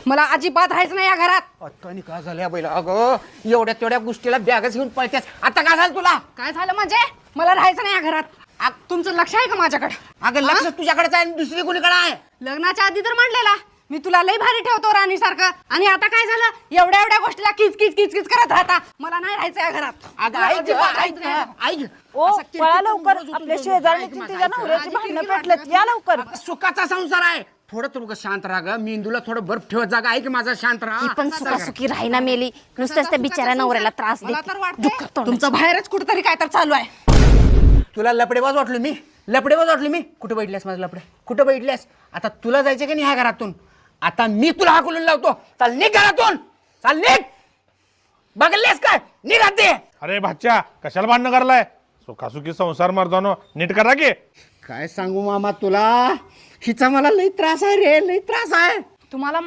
मला अजिबात राहायचं नाही या घरात. आता काय झालं या बैला? अगं एवढ्या तेवढ्या गोष्टीला बॅगच घेऊन पळतेस. आता काय झालं तुला? काय झालं म्हणजे? मला राहायचं नाही या घरात. तुमचं लक्ष आहे का माझ्याकडे? अगं लक्ष तुझ्याकडेच आहे आणि दुसरी कोणीकडे आहे? लग्नाच्या आधी तर म्हणलेला मी तुला लई भारी ठेवतो राणी सारखं, आणि आता काय झालं? एवढ्या एवढ्या गोष्टीला किच किच किच किच करत राहता. मला नाही राहायचं या घरात. अगं ऐक ऐक ओ पळा लवकर, आपल्या शेजारणीची तिच्या नवऱ्याची भांडणं पेटलेत, या लवकर. सुखाचा संसार आहे. थोडं तुमचं शांत राहा ग. मेंदूला थोडं बर्फ ठेवत जागा. ऐक माझा शांत राहा. ती पण सुखासुखी राहीना मेली, नुसतंच त्या बिचाऱ्या नवऱ्याला त्रास मला तर देते. वाटतंय तुमचं बाहेरच कुठेतरी काय तर चालू आहे. तुला लपडेबाज वाटलो मी? लपडेबाज वाटलो मी? कुठे बैठल्यास माझं लपडे? कुठे बैठल्यास? आता तुला जायचं की नाही ह्या घरातून? आता मी तुला हाकलून लावतो. चाल निघ घरातून. चाल निघ. बघलेस काय? निघा ते. अरे भाच्या, कशाला भांडणं करलाय? सुखासुखी संसार मर्दानो नीट करा की. काय सांगू मामा तुला? हिचा मला लई त्रास आहे रे, लई त्रास आहे. तुम्हाला